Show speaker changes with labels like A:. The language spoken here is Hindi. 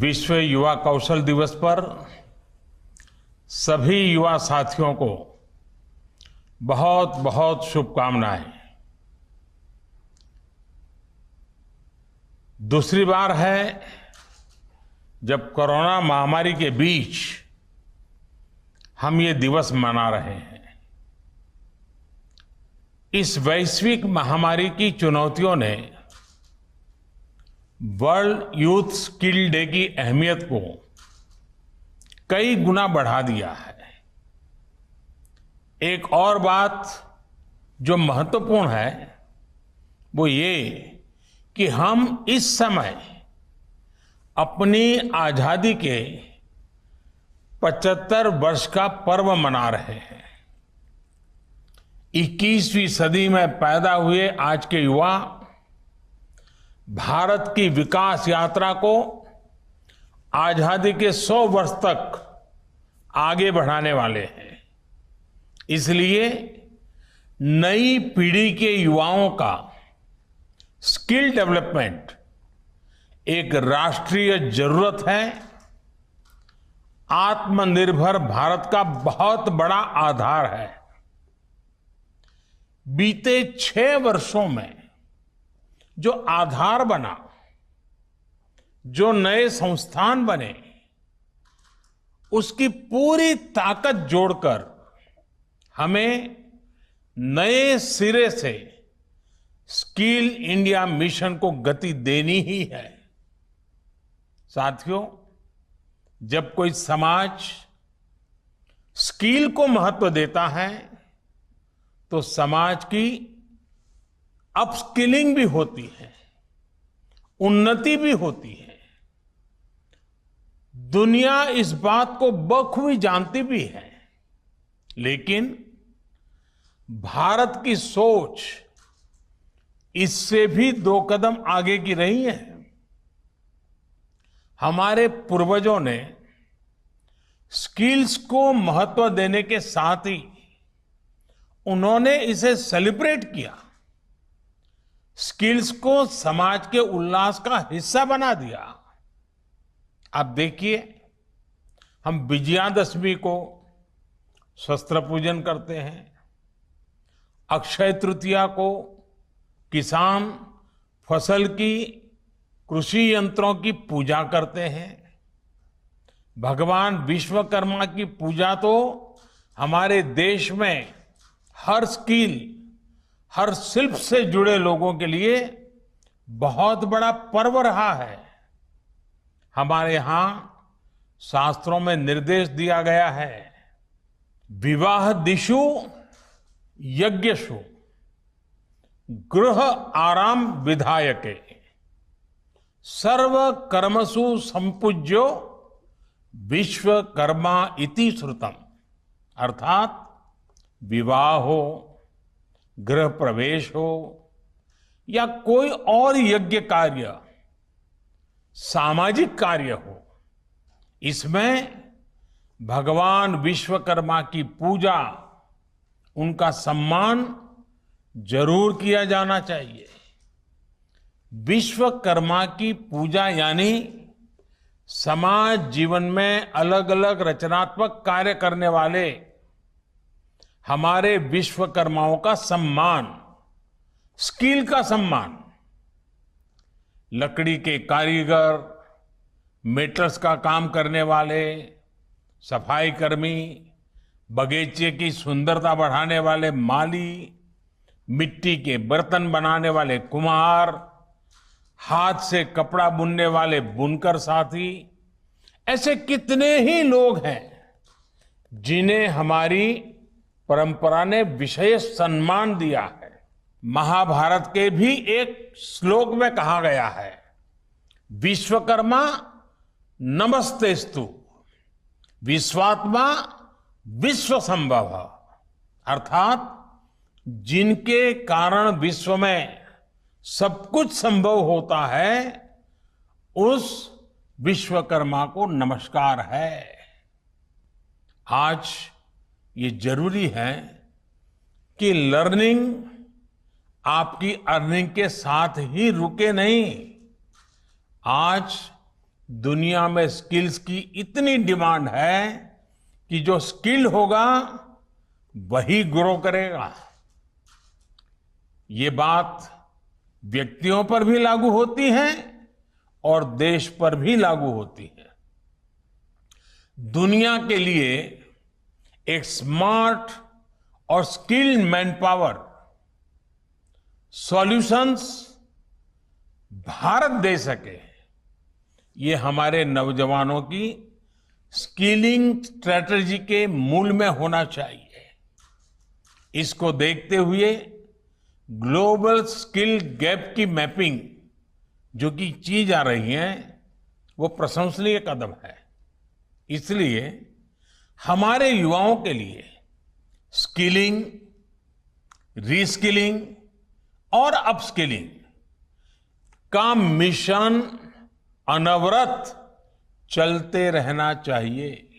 A: विश्व युवा कौशल दिवस पर सभी युवा साथियों को बहुत बहुत शुभकामनाएं। दूसरी बार है जब कोरोना महामारी के बीच हम ये दिवस मना रहे हैं। इस वैश्विक महामारी की चुनौतियों ने वर्ल्ड यूथ स्किल डे की अहमियत को कई गुना बढ़ा दिया है। एक और बात जो महत्वपूर्ण है वो ये कि हम इस समय अपनी आजादी के 75 वर्ष का पर्व मना रहे हैं। 21वीं सदी में पैदा हुए आज के युवा भारत की विकास यात्रा को आजादी के 100 वर्ष तक आगे बढ़ाने वाले हैं। इसलिए नई पीढ़ी के युवाओं का स्किल डेवलपमेंट एक राष्ट्रीय जरूरत है। आत्मनिर्भर भारत का बहुत बड़ा आधार है। बीते 6 वर्षों में जो आधार बना, जो नए संस्थान बने, उसकी पूरी ताकत जोड़कर हमें नए सिरे से स्किल इंडिया मिशन को गति देनी ही है। साथियों, जब कोई समाज स्किल को महत्व देता है तो समाज की अपस्किलिंग भी होती है, उन्नति भी होती है। दुनिया इस बात को बखूबी जानती भी है, लेकिन भारत की सोच इससे भी 2 कदम आगे की रही है। हमारे पूर्वजों ने स्किल्स को महत्व देने के साथ ही उन्होंने इसे सेलिब्रेट किया, स्किल्स को समाज के उल्लास का हिस्सा बना दिया। आप देखिए, हम विजयादशमी को शस्त्र पूजन करते हैं, अक्षय तृतीया को किसान फसल की कृषि यंत्रों की पूजा करते हैं, भगवान विश्वकर्मा की पूजा तो हमारे देश में हर स्किल, हर शिल्प से जुड़े लोगों के लिए बहुत बड़ा पर्व रहा है। हमारे यहां शास्त्रों में निर्देश दिया गया है, विवाह दिशु यज्ञशु गृह आराम विधायके सर्व कर्मसु संपूज्यो विश्वकर्मा इति श्रुतम। अर्थात विवाह हो, गृह प्रवेश हो या कोई और यज्ञ कार्य, सामाजिक कार्य हो, इसमें भगवान विश्वकर्मा की पूजा, उनका सम्मान जरूर किया जाना चाहिए। विश्वकर्मा की पूजा यानी समाज जीवन में अलग अलग रचनात्मक कार्य करने वाले हमारे विश्वकर्माओं का सम्मान, स्किल का सम्मान। लकड़ी के कारीगर, मेटल्स का काम करने वाले, सफाई कर्मी, बगीचे की सुंदरता बढ़ाने वाले माली, मिट्टी के बर्तन बनाने वाले कुम्हार, हाथ से कपड़ा बुनने वाले बुनकर साथी, ऐसे कितने ही लोग हैं जिन्हें हमारी परंपरा ने विशेष सम्मान दिया है। महाभारत के भी एक श्लोक में कहा गया है, विश्वकर्मा नमस्तेस्तु विश्वात्मा विश्व संभव। अर्थात जिनके कारण विश्व में सब कुछ संभव होता है, उस विश्वकर्मा को नमस्कार है। आज ये जरूरी है कि लर्निंग आपकी अर्निंग के साथ ही रुके नहीं। आज दुनिया में स्किल्स की इतनी डिमांड है कि जो स्किल होगा वही ग्रो करेगा। ये बात व्यक्तियों पर भी लागू होती है और देश पर भी लागू होती है। दुनिया के लिए एक स्मार्ट और skilled man power solutions Bharat दे सके, ये हमारे नौजवानों की स्किलिंग स्ट्रेटजी के मूल में होना चाहिए। इसको देखते हुए ग्लोबल स्किल गैप की मैपिंग जो कि की जा रही है वो प्रशंसनीय कदम है। इसलिए हमारे युवाओं के लिए स्किलिंग, रीस्किलिंग और अपस्किलिंग का मिशन अनवरत चलते रहना चाहिए।